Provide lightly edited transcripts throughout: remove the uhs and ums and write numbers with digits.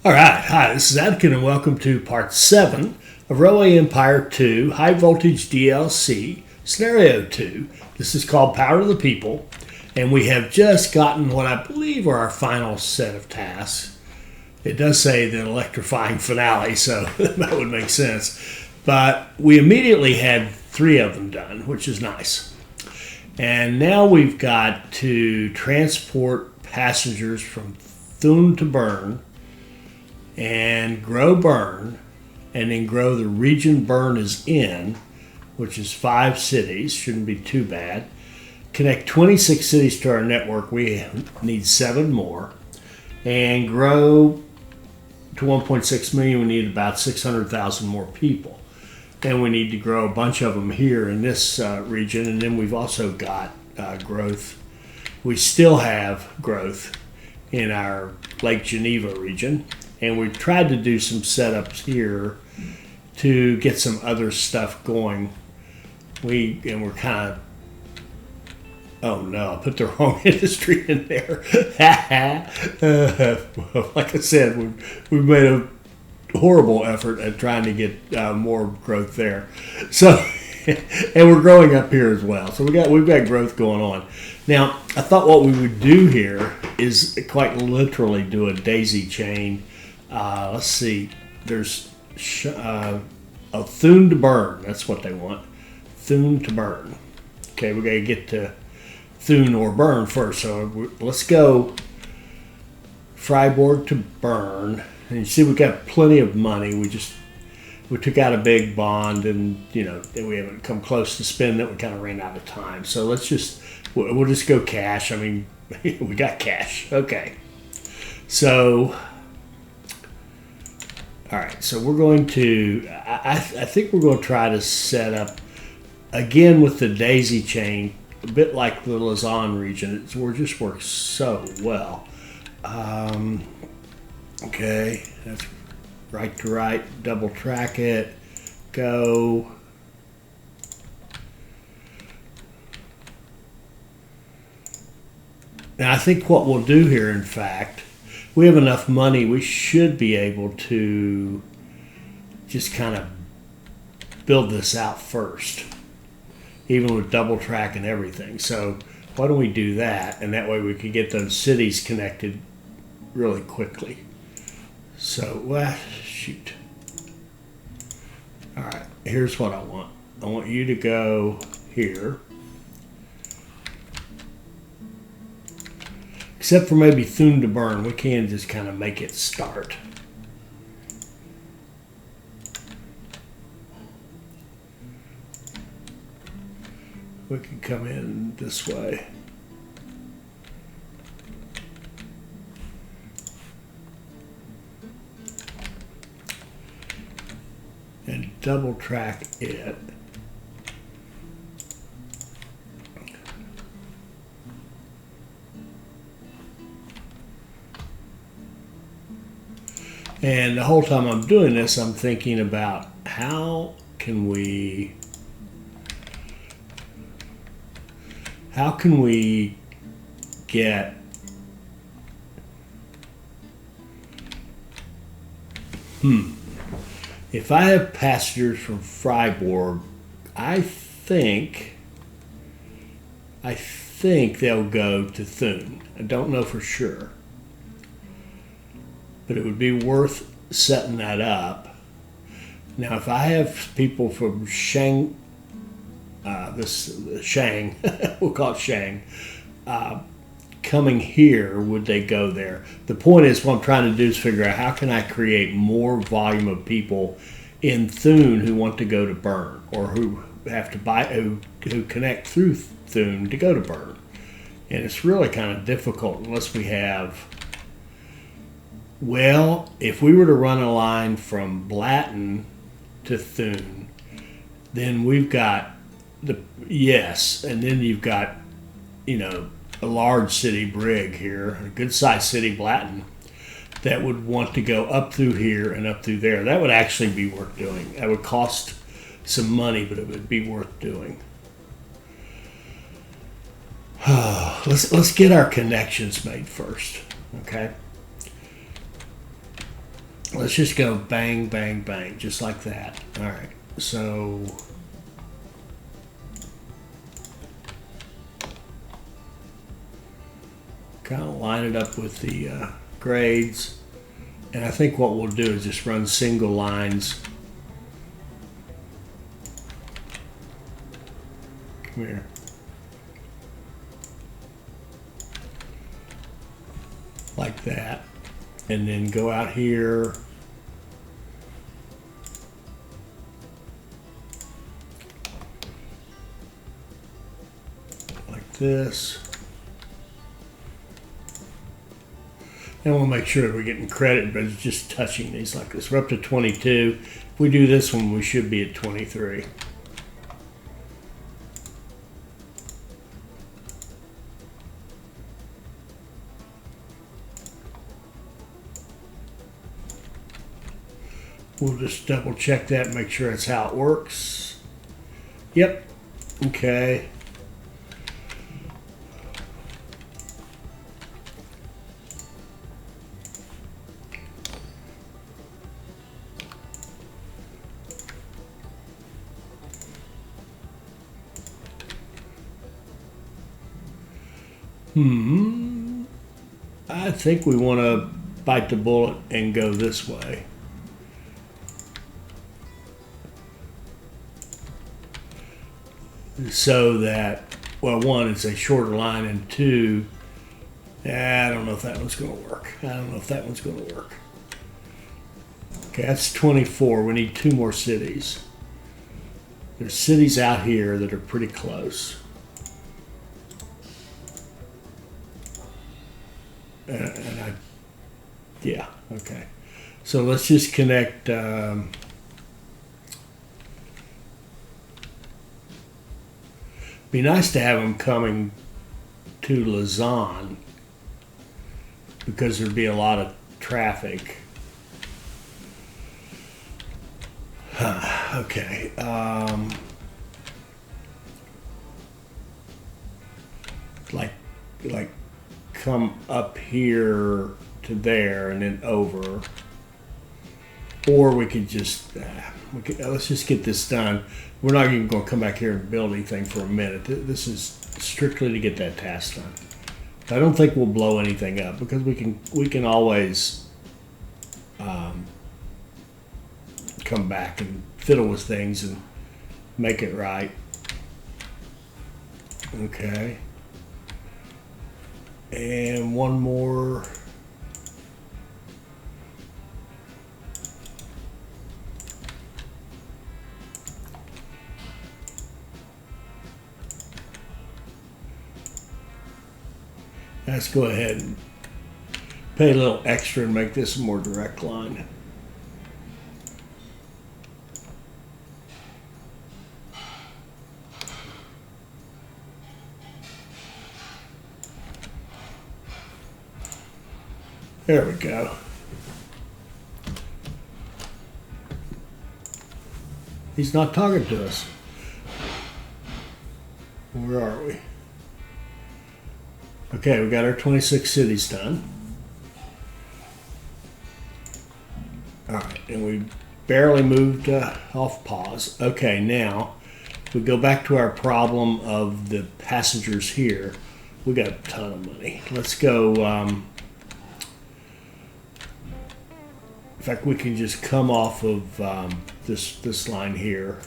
All right, hi, this is Adkin and welcome to part 7 of Railway Empire 2 High Voltage DLC Scenario 2. This is called Power to the People, and we have just gotten what I believe are our final set of tasks. It does say the electrifying finale, so that would make sense. But we immediately had 3 of them done, which is nice. And now we've got to transport passengers from Thun to Bern, and grow Bern, and then grow the region Bern is in, which is 5 cities, shouldn't be too bad. Connect 26 cities to our network, we need 7 more. And grow to 1.6 million, we need about 600,000 more people. And we need to grow a bunch of them here in this region, and then we've also got growth. We still have growth in our Lake Geneva region. And we've tried to do some setups here to get some other stuff going. We're kind of, oh no, I put the wrong industry in there. Like I said, we've made a horrible effort at trying to get more growth there. So, and we're growing up here as well. So we've got growth going on. Now, I thought what we would do here is quite literally do a daisy chain. Let's see, there's a Thun to Bern. That's what they want. Thun to Bern. Okay, we're going to get to Thun or Bern first. So let's go Freiburg to Bern. And you see we've got plenty of money. We took out a big bond, and we haven't come close to spending it. We kind of ran out of time. So we'll just go cash. I mean, we got cash. Okay. So... all right, so we're going to, I think we're going to try to set up, again with the daisy chain, a bit like the Lausanne region. It just works so well. Okay, that's right to right, double track it, go. Now I think what we'll do here, in fact, we have enough money, we should be able to just kind of build this out first, even with double track and everything. So why don't we do that, and that way we can get those cities connected really quickly. So, shoot. All right, here's what I want. I want you to go here. Except for maybe Thun to Bern, we can just kind of make it start. We can come in this way. And double track it. And the whole time I'm doing this, I'm thinking about how can we get if I have passengers from Freiburg, I think they'll go to Thun. I don't know for sure, but it would be worth setting that up. Now, if I have people from Shang, we'll call it Shang, coming here, would they go there? The point is, what I'm trying to do is figure out how can I create more volume of people in Thun who want to go to Bern, or who have to buy, who connect through Thun to go to Bern. And it's really kind of difficult unless we have... Well, if we were to run a line from Blatten to Thun, then we've got and then you've got, a large city, Brig here, a good sized city, Blatten, that would want to go up through here and up through there. That would actually be worth doing. That would cost some money, but it would be worth doing. Let's get our connections made first, okay? let's just go bang, bang, bang, just like that. All right, so kind of line it up with the grades. And I think what we'll do is just run single lines. Come here. Like that. And then go out here. Like this. And we'll make sure that we're getting credit, but it's just touching these like this. We're up to 22. If we do this one, we should be at 23. We'll just double check that and make sure that's how it works. Yep. Okay. I think we want to bite the bullet and go this way. So that, well, one, it's a shorter line, and two, I don't know if that one's going to work. Okay, that's 24. We need 2 more cities. There's cities out here that are pretty close. Yeah, okay. So let's just connect. Be nice to have them coming to Lausanne because there'd be a lot of traffic. Okay. Like come up here to there and then over, or we could just let's just get this done. We're not even going to come back here and build anything for a minute. This is strictly to get that task done. I don't think we'll blow anything up because we can always come back and fiddle with things and make it right. Okay. And one more. Let's go ahead and pay a little extra and make this a more direct line. There we go. He's not talking to us. Where are we? Okay, we got our 26 cities done. All right, and we barely moved off pause. Okay, now we go back to our problem of the passengers here. We got a ton of money. Let's go. In fact, we can just come off of this line here.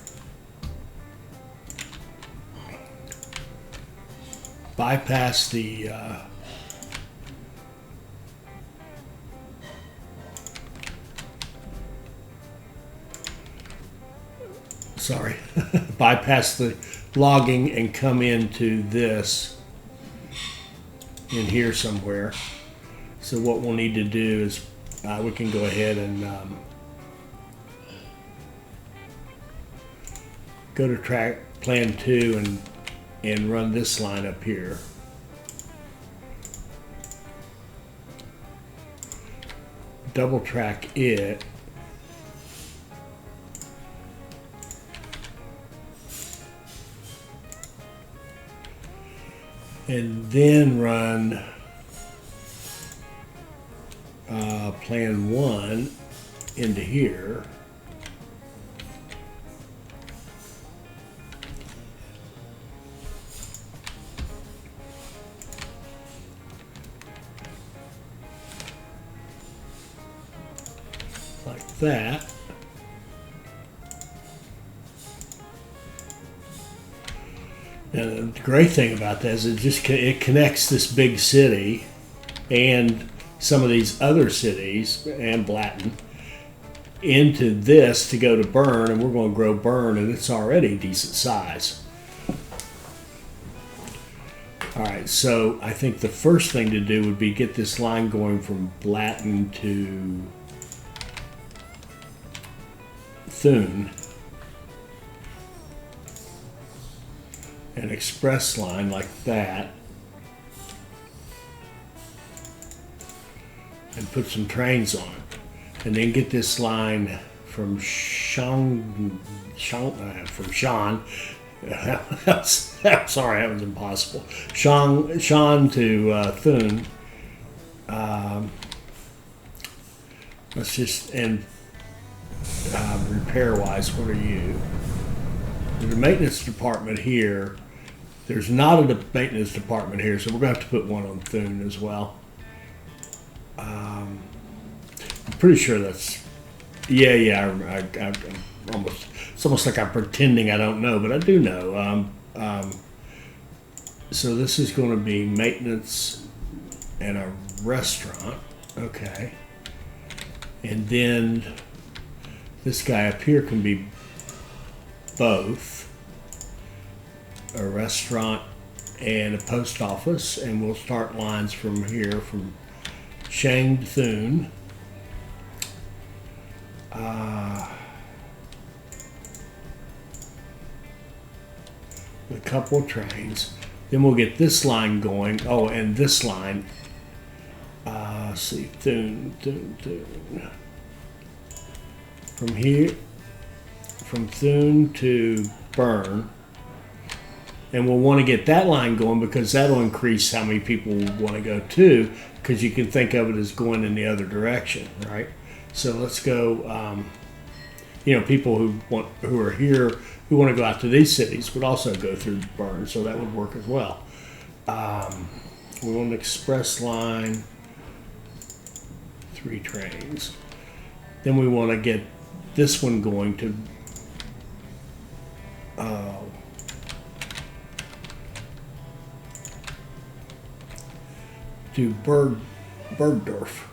Bypass the bypass the logging and come into this in here somewhere. So what we'll need to do is we can go ahead and go to track plan 2 and run this line up here. Double track it. And then run plan 1 into here. Like that. And the great thing about that is it connects this big city and some of these other cities and Blatton into this to go to Bern, and we're going to grow Bern, and it's already decent size. All right, so I think the first thing to do would be get this line going from Blatton to Thun. An express line like that, and put some trains on it, and then get this line from Sean. Sorry, that was impossible. Sean to Thun. Let's just and repair wise, what are you? There's a maintenance department here. There's not a maintenance department here, so we're going to have to put one on Thun as well. I'm pretty sure that's... Yeah, I almost... It's almost like I'm pretending I don't know, but I do know. So this is going to be maintenance and a restaurant. Okay. And then this guy up here can be both a restaurant and a post office, and we'll start lines from here from Shang to Thun. A couple of trains, then we'll get this line going. Oh, and this line, let's see, Thun. From here, from Thun to Bern, and we'll want to get that line going because that'll increase how many people want to go to, because you can think of it as going in the other direction, right? So let's go. People who are here who want to go out to these cities would also go through Bern, so that would work as well. We want an express line, 3 trains. Then we want to get this one going to Bergdorf.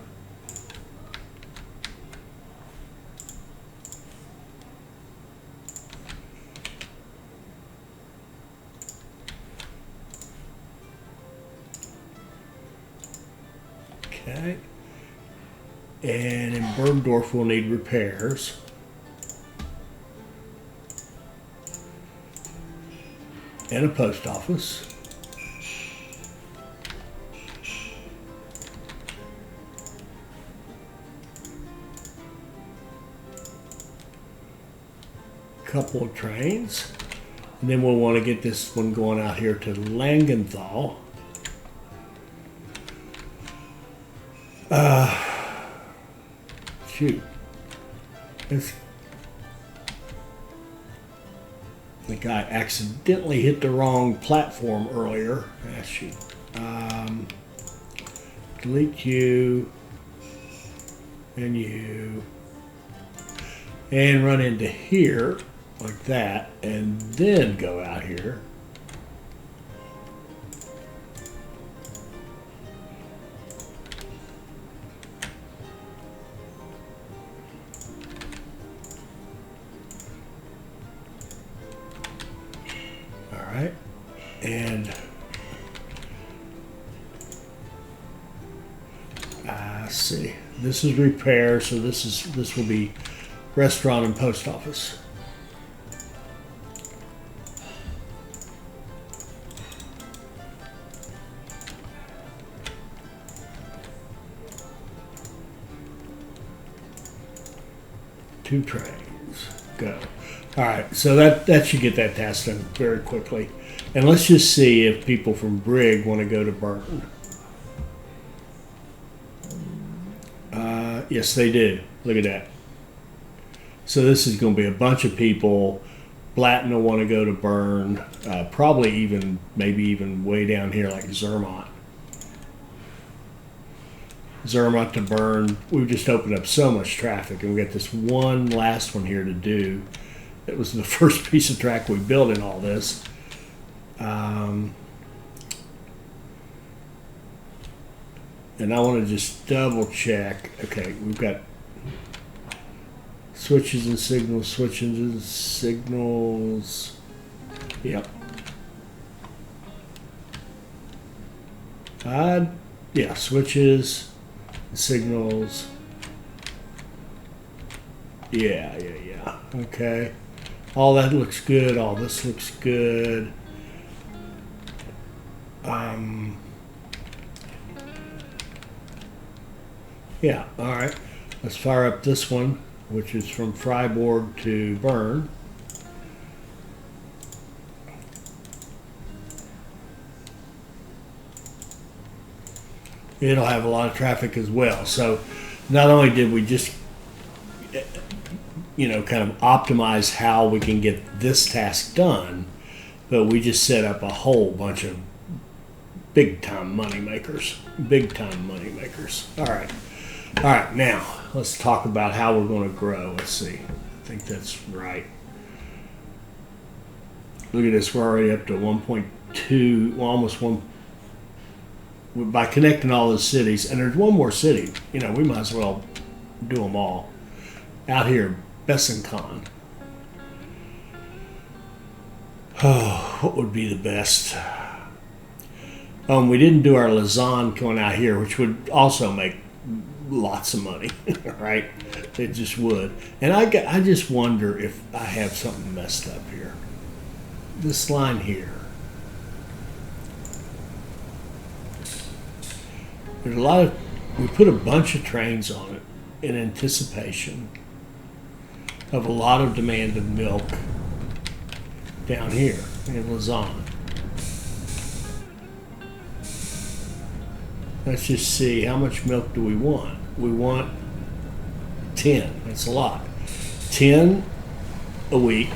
Okay. And in Bergdorf we'll need repairs. And a post office. Couple of trains. And then we'll want to get this one going out here to Langenthal. Shoot. The guy accidentally hit the wrong platform earlier. Ah, shoot. Delete you and you, and run into here like that, and then go out here. And see, this is repair, so this will be restaurant and post office. Two trains, go. All right, so that should get that task done very quickly. And let's just see if people from Brig want to go to Bern. Yes, they do. Look at that. So this is going to be a bunch of people. Blatten will want to go to Bern, probably even, maybe even way down here like Zermatt. Zermatt to Bern. We've just opened up so much traffic, and we got this one last one here to do. It was the first piece of track we built in all this. And I want to just double check. Okay, we've got switches and signals, switches and signals. Yep. Yeah, switches, signals. Yeah. Okay. All that looks good. All this looks good. Yeah, all right. Let's fire up this one, which is from Freiburg to Bern. It'll have a lot of traffic as well. So not only did we just, kind of optimize how we can get this task done, but we just set up a whole bunch of big time money makers. Big time money makers. All right, now let's talk about how we're going to grow. Let's see. I think that's right. Look at this. We're already up to 1.2, well, almost 1. By connecting all those cities, and there's one more city. We might as well do them all. Out here, Besançon. Oh, what would be the best? We didn't do our Lausanne going out here, which would also make lots of money, right? It just would. And I just wonder if I have something messed up here. This line here. There's a lot of, we put a bunch of trains on it in anticipation of a lot of demand of milk down here in Lausanne. Let's just see, how much milk do we want? We want 10. That's a lot. 10 a week.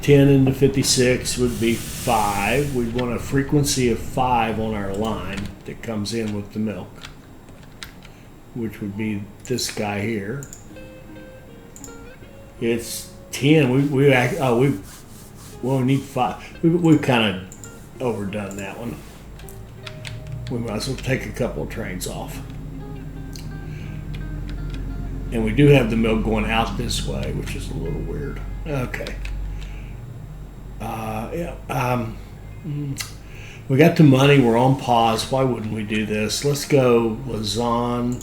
10 into 56 would be 5. We'd want a frequency of 5 on our line that comes in with the milk, which would be this guy here. It's 10. We need 5. We've kind of overdone that one. We might as well take a couple of trains off. And we do have the milk going out this way, which is a little weird. Okay. We got the money. We're on pause. Why wouldn't we do this? Let's go Lausanne.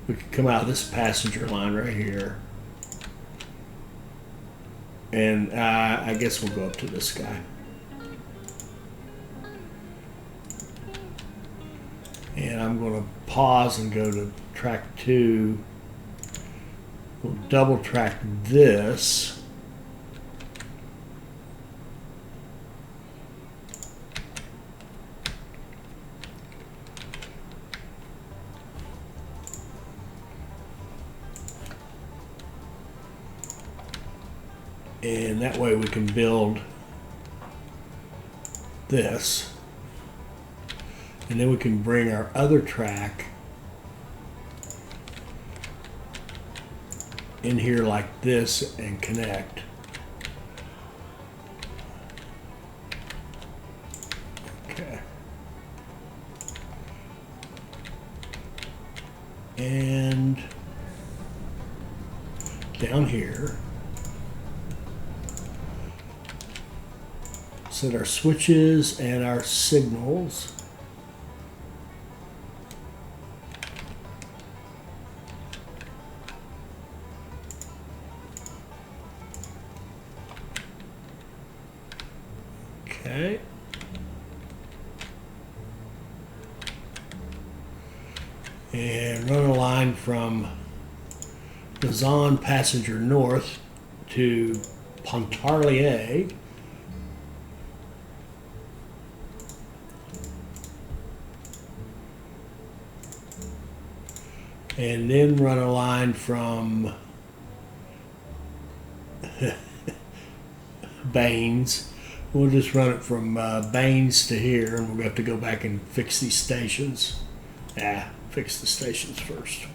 We could come out of this passenger line right here. And I guess we'll go up to this guy. And I'm going to pause and go to track 2. We'll double track this. And that way we can build this. And then we can bring our other track in here like this and connect. Okay. And down here, set our switches and our signals. Okay. And run a line from Lausanne passenger north to Pontarlier. and then run a line from Baines. We'll just run it from Baines to here, and we'll have to go back and fix these stations. Fix the stations first.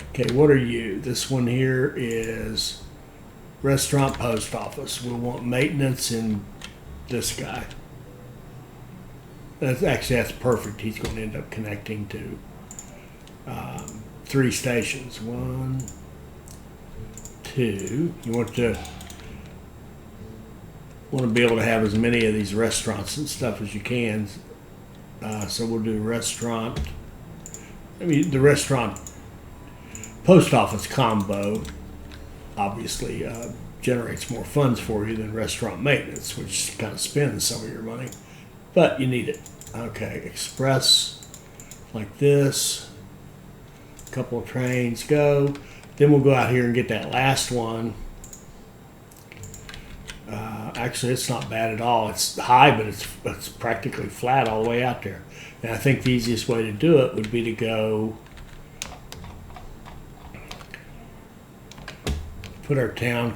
Okay, what are you? This one here is restaurant post office. We'll want maintenance in this guy. That's perfect. He's going to end up connecting to 3 stations. 1, 2. You want to be able to have as many of these restaurants and stuff as you can. So we'll do restaurant. The restaurant post office combo obviously generates more funds for you than restaurant maintenance, which kind of spends some of your money, but you need it. Okay, express like this. A couple of trains go. Then we'll go out here and get that last one. Actually, it's not bad at all. It's high, but it's practically flat all the way out there. And I think the easiest way to do it would be to go put our town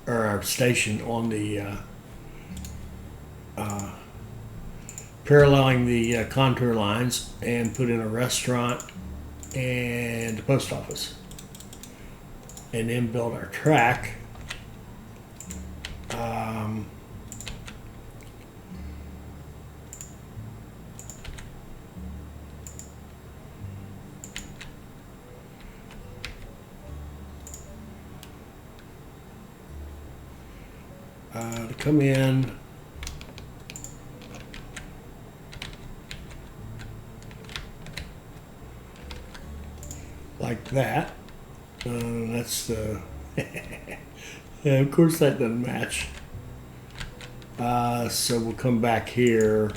or our station on the paralleling the contour lines, and put in a restaurant and a post office, and then build our track. To come in like that. That's the yeah, of course that doesn't match. So we'll come back here.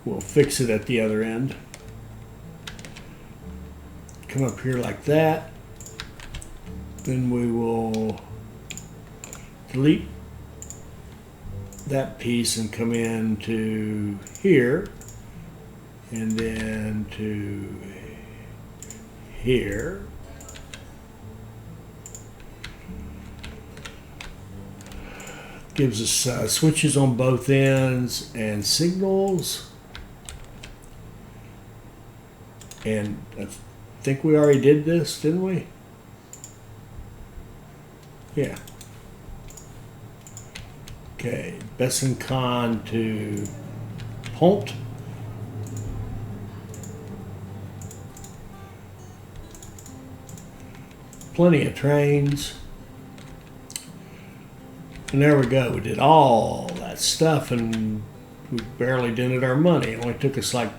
We'll fix it at the other end. Come up here like that. Then we will delete that piece and come in to here, and then to here. Gives us switches on both ends and signals. And I think we already did this, didn't we? Yeah. Okay, Besson-Con to Pont. Plenty of trains. And there we go. We did all that stuff and we barely dented our money. It only took us like,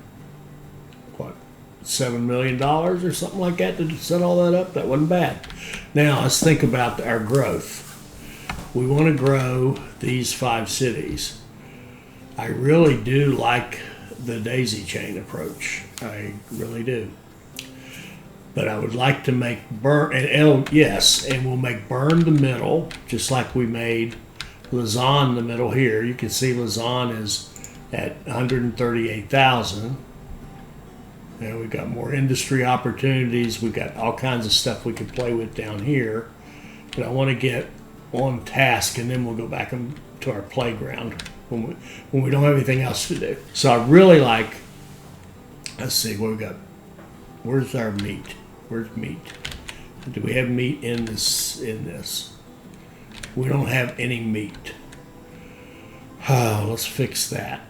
what, $7 million or something like that to set all that up. That wasn't bad. Now let's think about our growth. We want to grow these 5 cities. I really do like the daisy chain approach. I really do. But I would like to make Bern, and we'll make Bern the middle, just like we made Lausanne the middle here. You can see Lausanne is at 138,000. And we've got more industry opportunities. We've got all kinds of stuff we can play with down here. But I want to get on task, and then we'll go back to our playground when we don't have anything else to do. So I really like, let's see what we got. Where's our meat? Where's meat? Do we have meat in this? We don't have any meat. Let's fix that.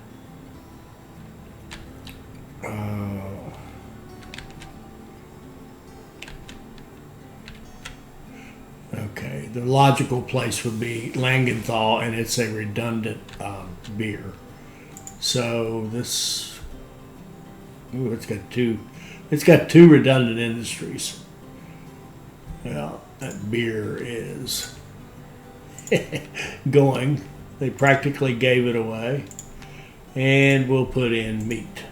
Okay, the logical place would be Langenthal, and it's a redundant beer. So this, it's got two redundant industries. Well, that beer is going. They practically gave it away. And we'll put in meat.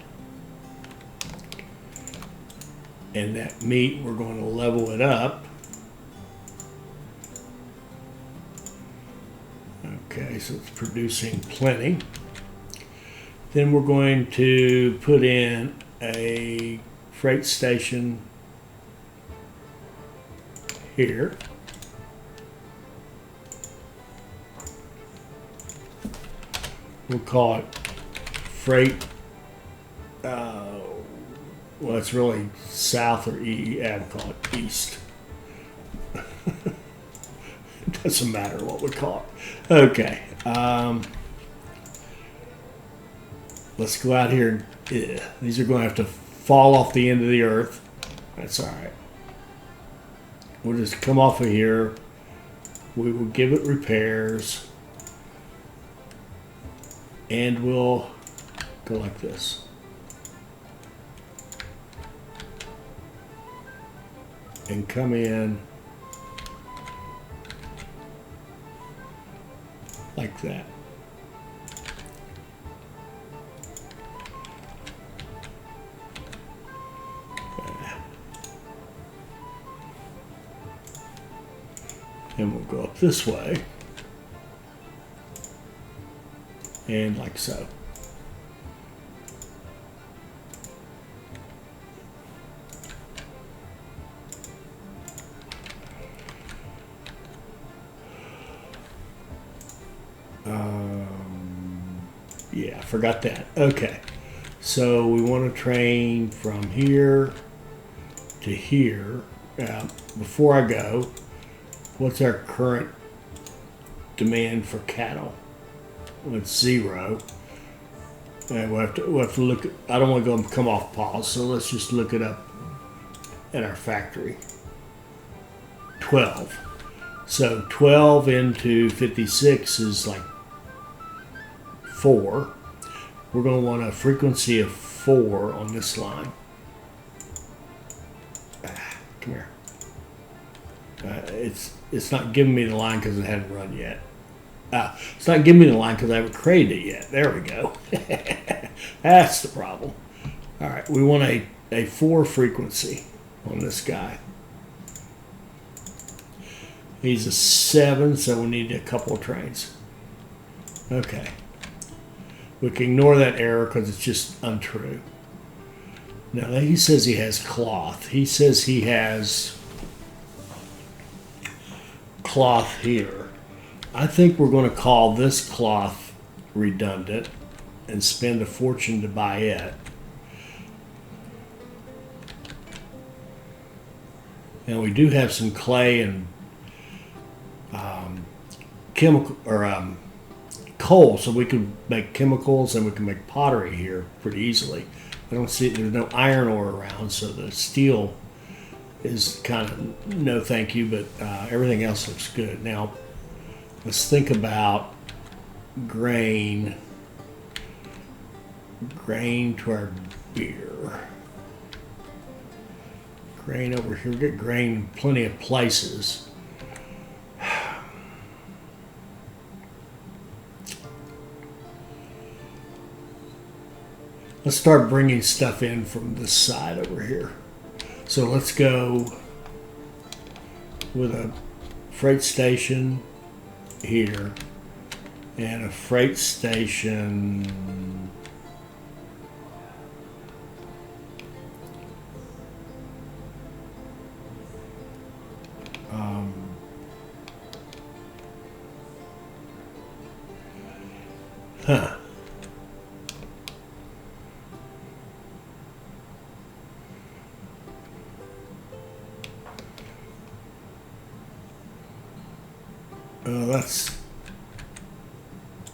And that meat, we're going to level it up. Okay, so it's producing plenty. Then we're going to put in freight station here. We'll call it freight. Well, it's really south or I'd call it east. It doesn't matter what we call it. Okay. Let's go out here. These are going to have to fall off the end of the earth. That's all right. We'll just come off of here. We will give it repairs. And we'll go like this. And come in like that. And we'll go up this way. And like so. Yeah, I forgot that. Okay. So we want to train from here to here. Before I go, what's our current demand for cattle? Well, it's 0. And we'll have to look. I don't want to go come off pause, so let's just look it up at our factory. 12. So 12 into 56 is like 4. We're going to want a frequency of 4 on this line. Come here. It's not giving me the line because it hadn't run yet. It's not giving me the line because I haven't created it yet. There we go. That's the problem. All right, we want a 4 frequency on this guy. He's a 7, so we need a couple of trains. Okay. We can ignore that error because it's just untrue. Now, he says he has cloth. He says he has cloth here. I think we're going to call this cloth redundant and spend a fortune to buy it. And we do have some clay and chemical or coal, so we could make chemicals and we can make pottery here pretty easily. I don't see there's no iron ore around, so the steel is kind of no thank you, but everything else looks good. Now let's think about grain to our beer. Grain over here. We get grain in plenty of places. Let's start bringing stuff in from this side over here. So let's go with a freight station here and a freight station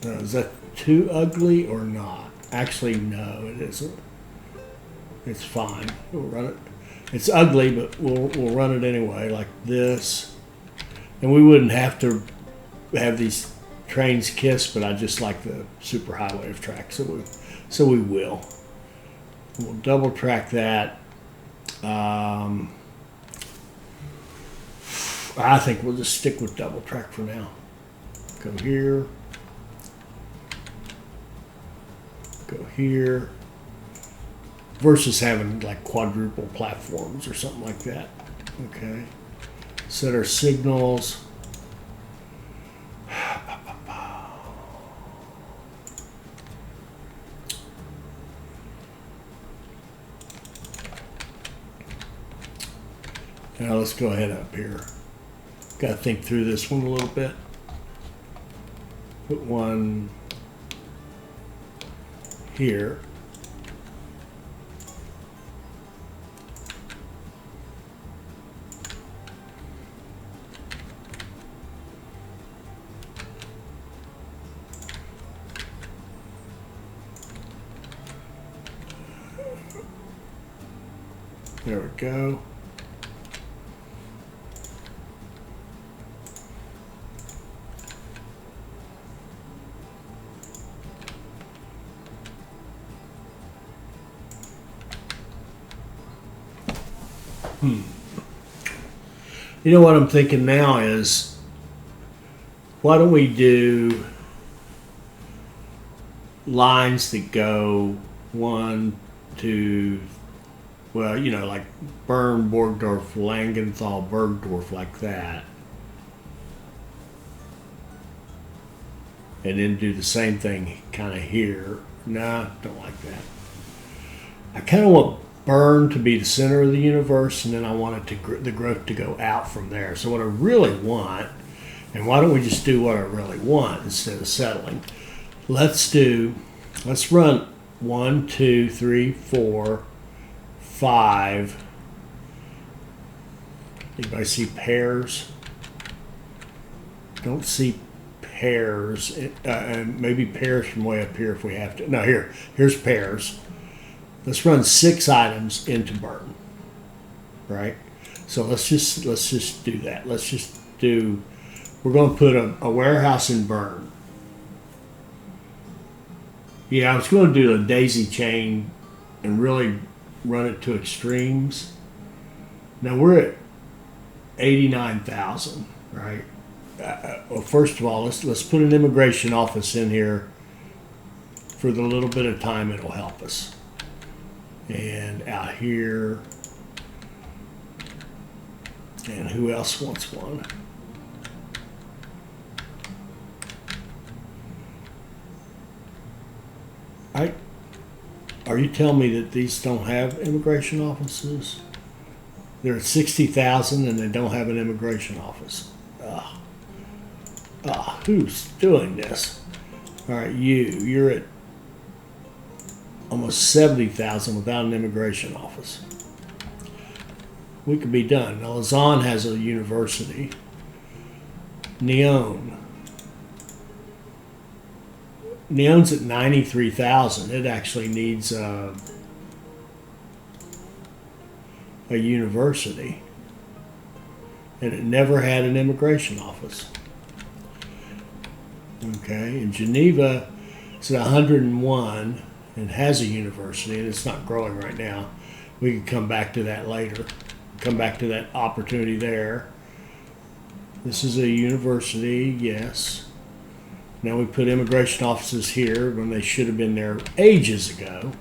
is that too ugly or not? Actually, no, it isn't. It's fine. We'll run it. It's ugly, but we'll run it anyway, like this. And we wouldn't have to have these trains kiss, but I just like the superhighway of track, so we will. We'll double track that. I think we'll just stick with double track for now. Go here. Go here. Versus having like quadruple platforms or something like that. Okay. Set our signals. Now let's go ahead up here. Got to think through this one a little bit. Put one here. There we go. You know what I'm thinking now is, why don't we do lines that go 1, 2, well, you know, like Bern, Borgdorf, Langenthal, Bergdorf, like that. And then do the same thing kind of here. Nah, don't like that. I kind of want Bern to be the center of the universe, and then I want it to the growth to go out from there. So what I really want, and why don't we just do what I really want instead of settling? Let's run 1, 2, 3, 4, 5. Anybody see pairs? Don't see pairs. Maybe pairs from way up here if we have to. No, here's pairs. Let's run 6 items into Bern. Right? So let's just do that. We're going to put a warehouse in Bern. Yeah, I was going to do a daisy chain and really run it to extremes. Now we're at 89,000, right? Well, first of all, let's put an immigration office in here for the little bit of time it'll help us. And out here, and who else wants one? Are you telling me that these don't have immigration offices? They're at 60,000 and they don't have an immigration office. Who's doing this? All right, you're at almost 70,000 without an immigration office. We could be done. Now, Lausanne has a university. Neon's at 93,000. It actually needs a university. And it never had an immigration office. Okay, in Geneva, it's at 101 and has a university, and it's not growing right now. We can come back to that later. Come back to that opportunity there. This is a university, yes. Now we put immigration offices here when they should have been there ages ago.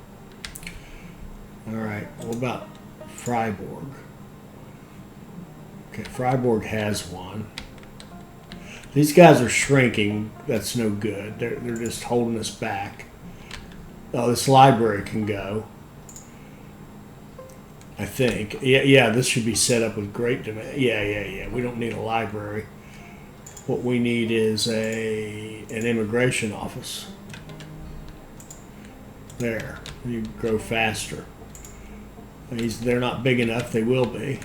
All right, what about Freiburg? Okay, Freiburg has one. These guys are shrinking. That's no good. They're just holding us back. Oh, this library can go. I think. Yeah, this should be set up with great demand. Yeah. We don't need a library. What we need is an immigration office. There. You grow faster. They're not big enough. They will be.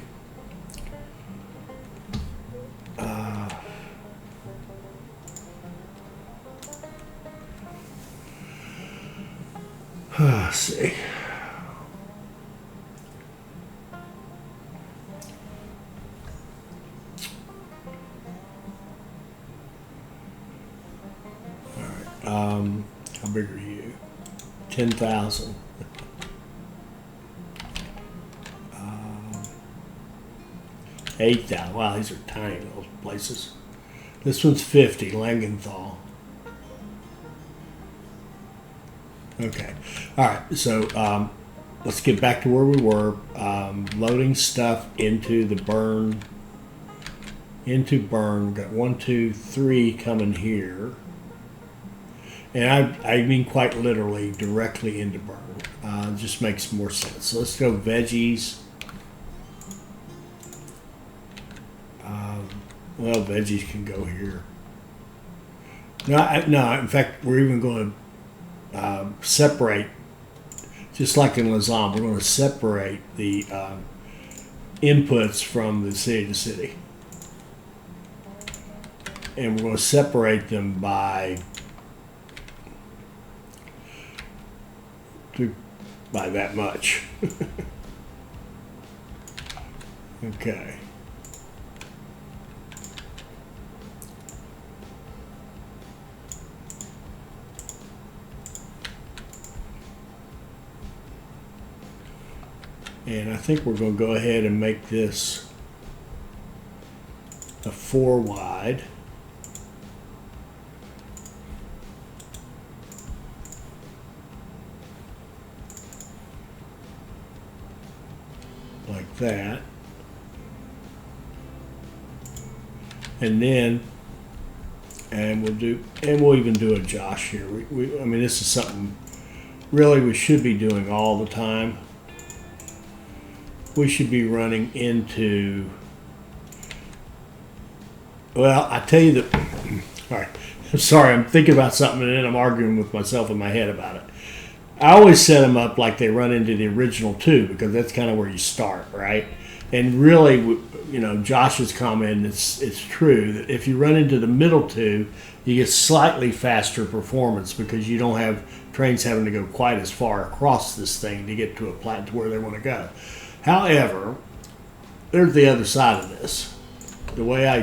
Let's see. How big are you? 10,000. 8,000. Wow, these are tiny little places. This one's 50, Langenthal. Okay. All right. So let's get back to where we were. Loading stuff into the Bern. Into Bern. We've got 1, 2, 3 coming here. And I mean quite literally directly into Bern. Just makes more sense. So let's go veggies. Well, veggies can go here. No. In fact, we're even going to separate, just like in lasagna. We're going to separate the inputs from the city to city, and we're going to separate them by that much. Okay. And I think we're going to go ahead and make this a 4 wide. Like that. And then, we'll even do a Josh here. I mean, this is something really we should be doing all the time. We should be running into, well, I tell you that, all right, I'm sorry, I'm thinking about something and then I'm arguing with myself in my head about it. I always set them up like they run into the original 2 because that's kind of where you start, right? And really, you know, Josh's comment, it's true that if you run into the middle 2, you get slightly faster performance because you don't have trains having to go quite as far across this thing to get to a plat to where they want to go. However, there's the other side of this. The way I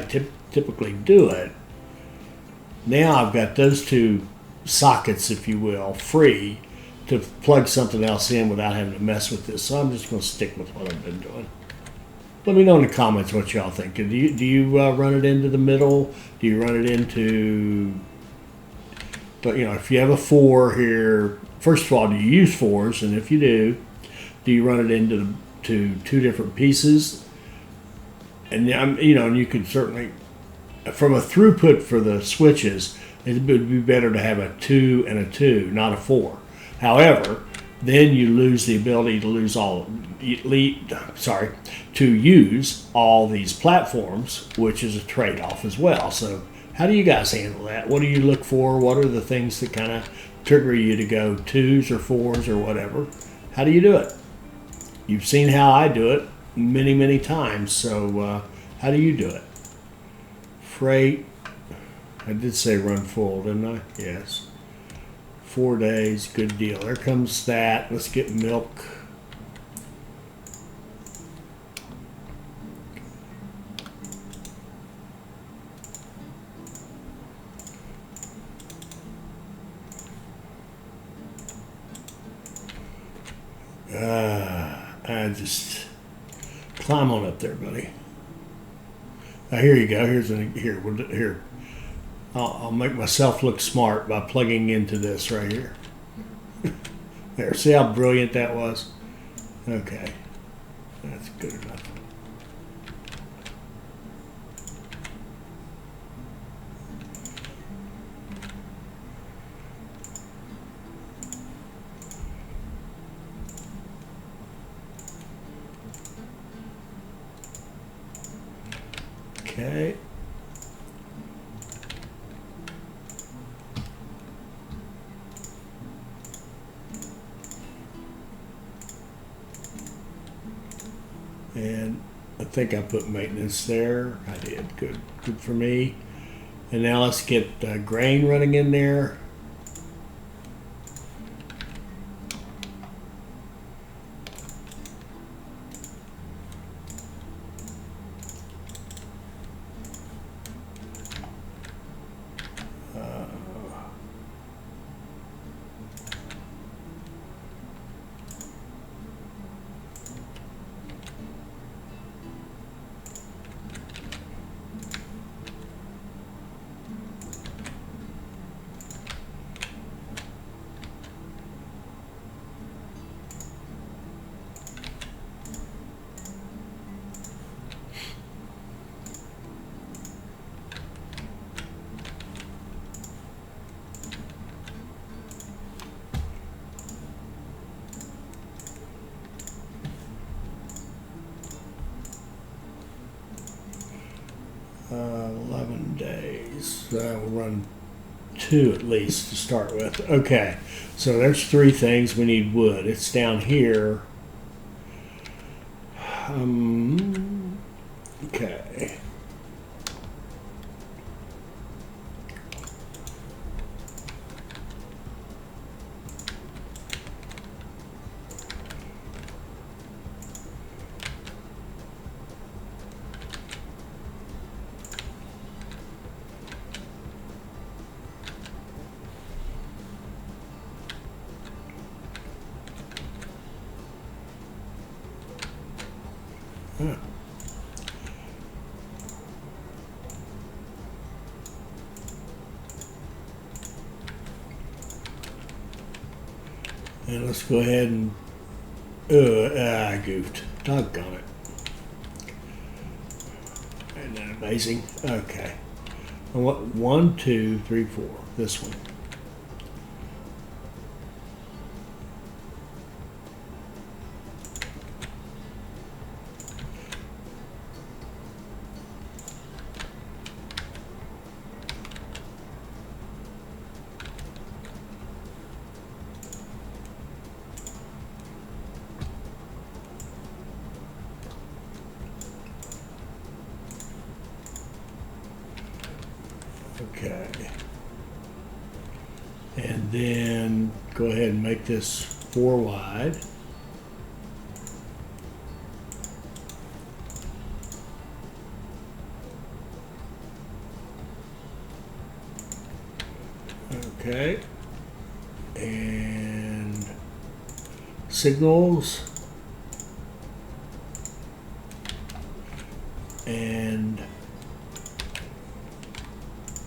typically do it, now I've got those 2 sockets, if you will, free to plug something else in without having to mess with this. So I'm just going to stick with what I've been doing. Let me know in the comments what y'all think. Do you run it into the middle? Do you run it into, but you know, if you have a 4 here, first of all, do you use 4s? And if you do you run it into to 2 different pieces? And you know, and you could certainly, from a throughput for the switches, it would be better to have a 2 and a 2, not a 4. However, then you lose the ability to use all these platforms, which is a trade-off as well. So how do you guys handle that? What do you look for? What are the things that kind of trigger you to go 2s or 4s or whatever? How do you do it? You've seen how I do it many, many times. So how do you do it? Freight. I did say run full, didn't I? Yes. 4 days, good deal. There comes that. Let's get milk. I just climb on up there, buddy. Here you go. Here. I'll make myself look smart by plugging into this right here. There, see how brilliant that was? Okay, that's good enough. Okay. And I think I put maintenance there. I did. Good for me. And now let's get grain running in there. 11 days. We'll run 2 at least to start with. Okay, so there's 3 things. We need wood. It's down here. Okay. And let's go ahead and I goofed. Doggone it. Isn't that amazing? Okay. And what 1, 2, 3, 4. This one. Okay. And then go ahead and make this 4 wide. Okay. And signals. And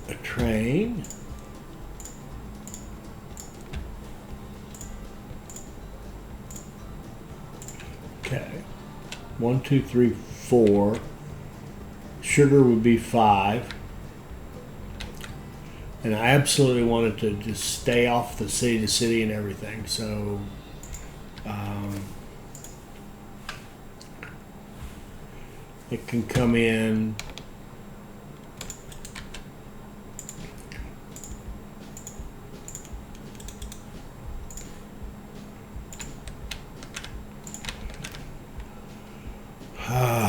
a train. Okay. 1, 2, 3, 4. Sugar would be 5. And I absolutely wanted to just stay off the city to city and everything. So it can come in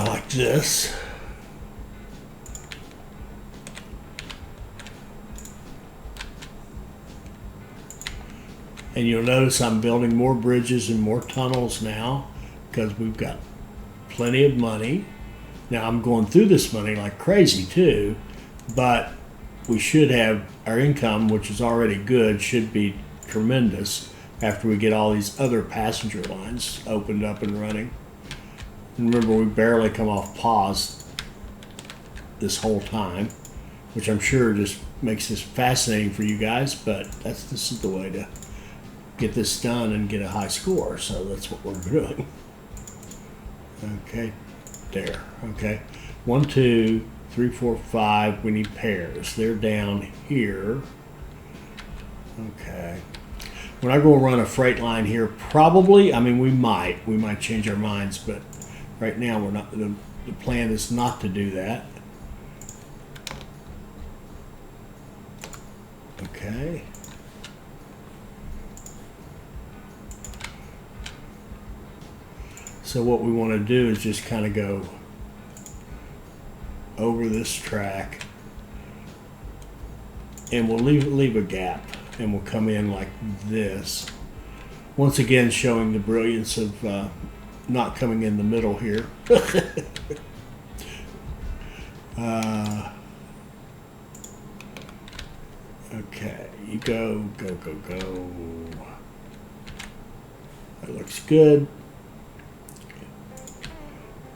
like this. And you'll notice I'm building more bridges and more tunnels now because we've got plenty of money. Now I'm going through this money like crazy too, but we should have our income, which is already good, should be tremendous after we get all these other passenger lines opened up and running. And remember, we barely come off pause this whole time, which I'm sure just makes this fascinating for you guys, but this is the way to get this done and get a high score, so that's what we're doing. Okay, there. Okay, 1, 2, 3, 4, 5. We need pairs. They're down here. Okay. We're not going to run a freight line here. Probably. I mean, we might change our minds, but right now we're not. The plan is not to do that. Okay. So what we want to do is just kind of go over this track, and we'll leave a gap, and we'll come in like this. Once again, showing the brilliance of not coming in the middle here. Okay, you go. That looks good.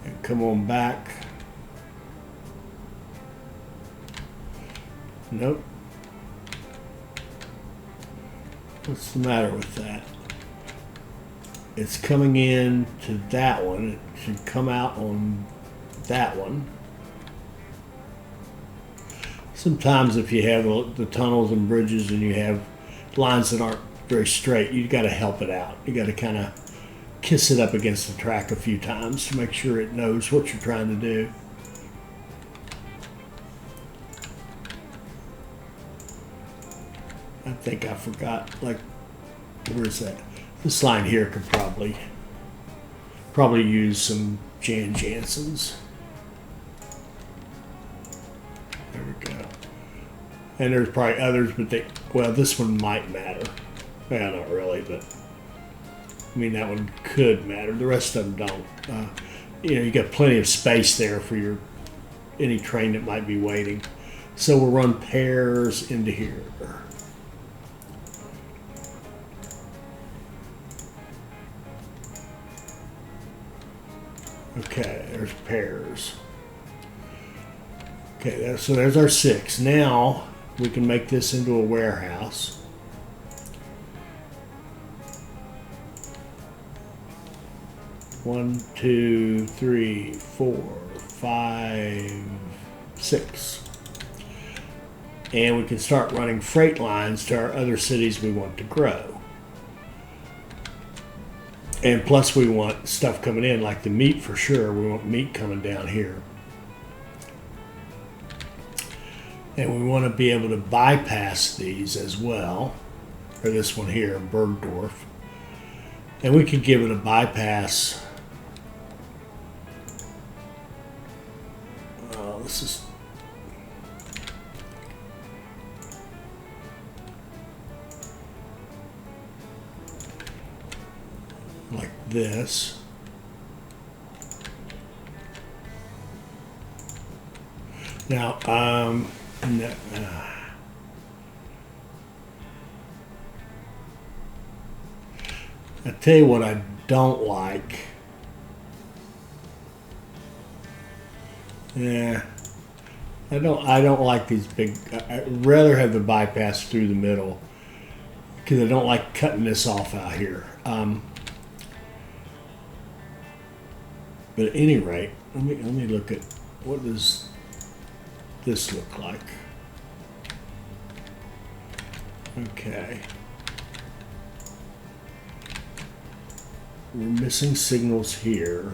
And come on back. Nope. What's the matter with that? It's coming in to that one. It should come out on that one. Sometimes if you have the tunnels and bridges and you have lines that aren't very straight, you got to help it out. You got to kind of kiss it up against the track a few times to make sure it knows what you're trying to do. I think I forgot, like, where's that? This line here could probably use some Jan Jansen's. There we go. And there's probably others, but well, this one might matter. Well, not really, but I mean, that one could matter. The rest of them don't. You got plenty of space there for any train that might be waiting. So we'll run pairs into here. Okay, there's pairs. Okay, so there's our 6. Now we can make this into a warehouse. One, 2, 3, 4, 5, 6. And we can start running freight lines to our other cities we want to grow. And plus we want stuff coming in, like the meat for sure. We want meat coming down here. And we want to be able to bypass these as well. Or this one here, Bergdorf. And we could give it a bypass. Oh, this is... like this. Now, no, I tell you what I don't like. Yeah, I don't like these big. I'd rather have the bypass through the middle because I don't like cutting this off out here. But at any rate, let me look at what does this look like. Okay. We're missing signals here.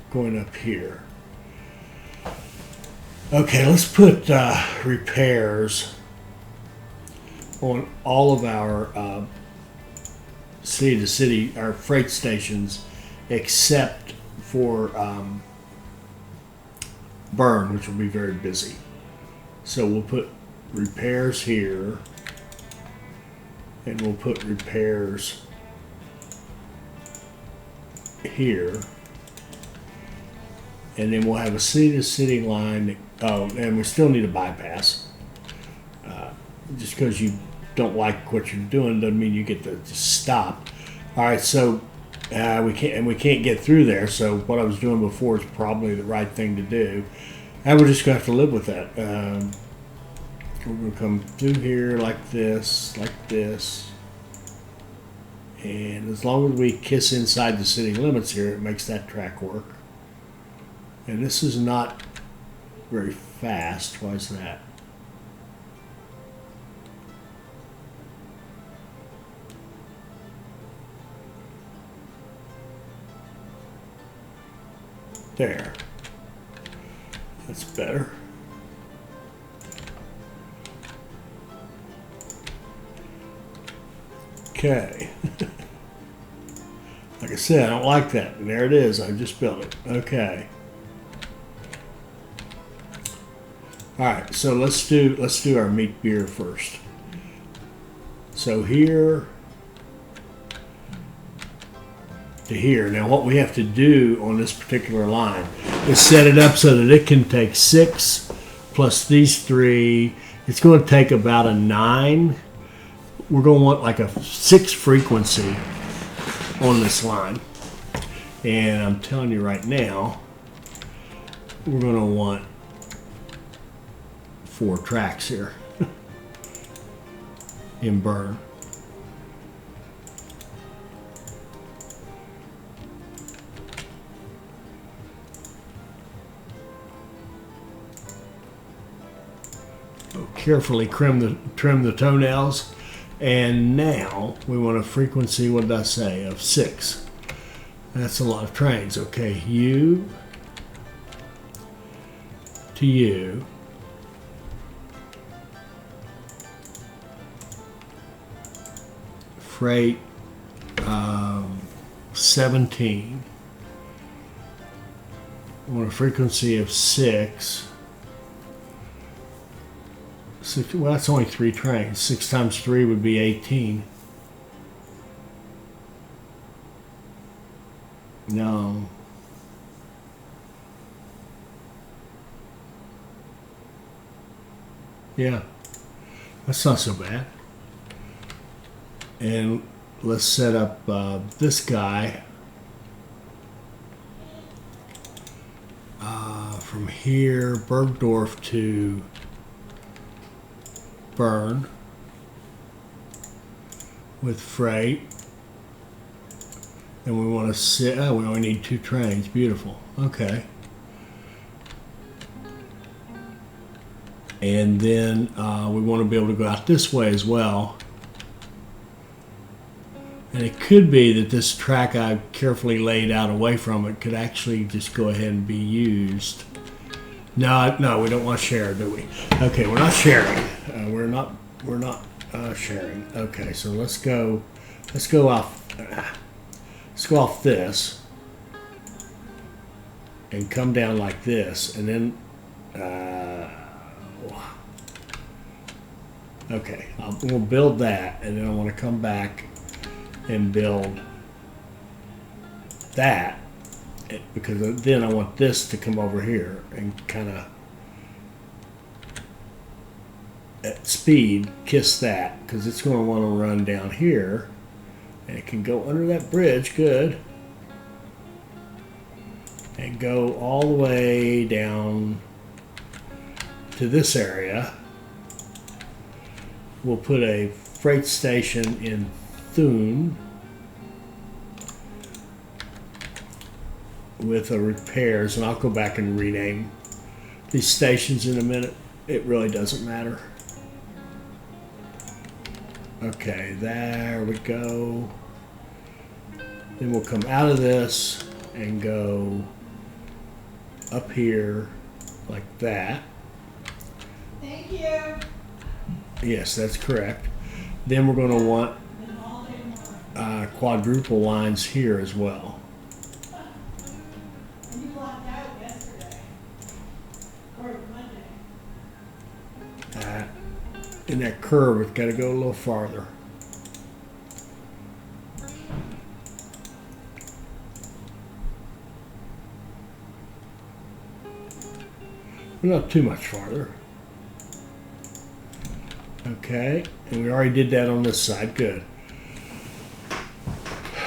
Going up here. Okay, let's put repairs on all of our city to city, our freight stations, except for Bern, which will be very busy. So we'll put repairs here, and we'll put repairs here, and then we'll have a city to city line. Oh, and we still need a bypass. Just because you don't like what you're doing doesn't mean you get to just stop. All right, so we can't get through there. So what I was doing before is probably the right thing to do, and we're just gonna have to live with that. We're gonna come through here like this, and as long as we kiss inside the city limits here, it makes that track work. And this is not very fast. Why is that? There. That's better. Okay. Like I said, I don't like that. And there it is. I just built it. Okay. All right. So let's do our meat beer first. So here to here. Now what we have to do on this particular line is set it up so that it can take 6 plus these 3. It's going to take about a 9. We're going to want like a 6 frequency on this line. And I'm telling you right now, we're going to want 4 tracks here in Bern. Carefully trim the toenails, and now we want a frequency, what did I say, of 6. That's a lot of trains. Okay, you to you, freight 17. I want a frequency of 6. Well, that's only 3 trains. 6 times 3 would be 18. No. Yeah. That's not so bad. And let's set up this guy from here, Bergdorf to Bern with freight. And we want to sit, we only need 2 trains. Beautiful. Okay. And then we want to be able to go out this way as well. And it could be that this track I carefully laid out away from it could actually just go ahead and be used. No, we don't want to share, do we? Okay, we're not sharing. We're not sharing. Okay, so let's go off this and come down like this, and then okay, we'll build that, and then I want to come back and build that, because then I want this to come over here and kind of at speed kiss that, because it's going to want to run down here, and it can go under that bridge, good, and go all the way down to this area. We'll put a freight station in Thun with repairs, and I'll go back and rename these stations in a minute. It really doesn't matter. Okay, there we go. Then we'll come out of this and go up here like that. Thank you. Yes, that's correct. Then we're going to want quadruple lines here as well. And you blocked out yesterday. Or Monday. In that curve, it's got to go a little farther. But not too much farther. Okay, and we already did that on this side. Good.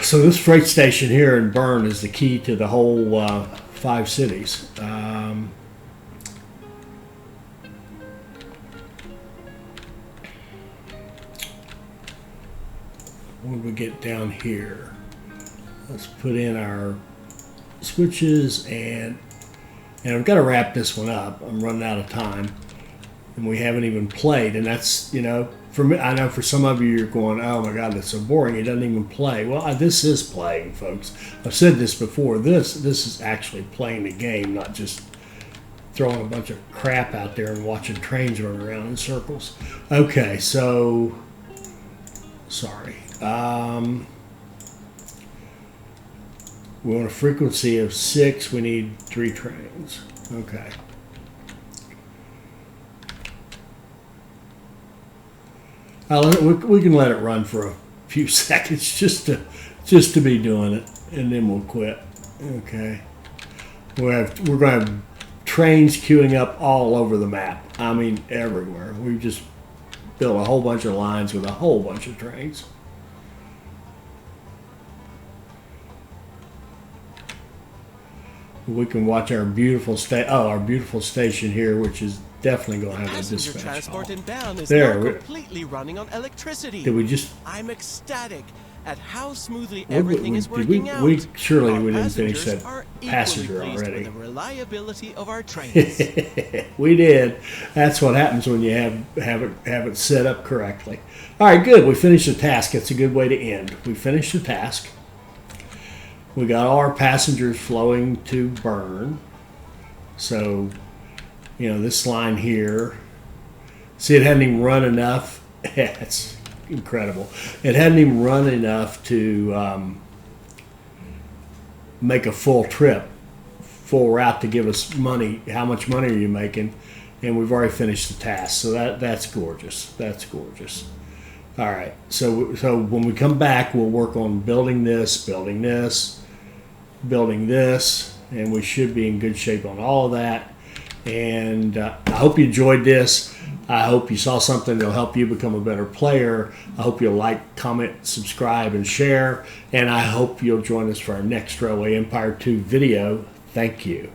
So this freight station here in Bern is the key to the whole 5 cities. When we get down here, let's put in our switches, and I've got to wrap this one up. I'm running out of time, and we haven't even played. And that's, you know, for me, I know for some of you, you're going, oh my God, that's so boring. It doesn't even play. Well, this is playing, folks. I've said this before. This is actually playing the game, not just throwing a bunch of crap out there and watching trains run around in circles. Okay, so sorry. We want a frequency of 6. We need 3 trains. Okay. We can let it run for a few seconds just to be doing it, and then we'll quit. Okay. We're going to have trains queuing up all over the map. I mean, everywhere. We've just built a whole bunch of lines with a whole bunch of trains. We can watch our beautiful station here, which is definitely going to have a dispatch transport hall. in Bern is There, now completely running on electricity. Did we just? I'm ecstatic at how smoothly everything is working out. We surely Our we didn't finish passengers that are passenger equally pleased already. with the reliability of our trains. We did. That's what happens when you have it set up correctly. All right, good. We finished the task. That's a good way to end. We finished the task. We got all our passengers flowing to Bern. So, you know, this line here. See, it hadn't even run enough. It's incredible. It hadn't even run enough to make a full trip, full route to give us money. How much money are you making? And we've already finished the task, so that's gorgeous. That's gorgeous. All right, so when we come back, we'll work on building this, and we should be in good shape on all of that. And I hope you enjoyed this. I hope you saw something that'll help you become a better player. I hope you'll like, comment, subscribe, and share. And I hope you'll join us for our next Railway Empire 2 video. Thank you.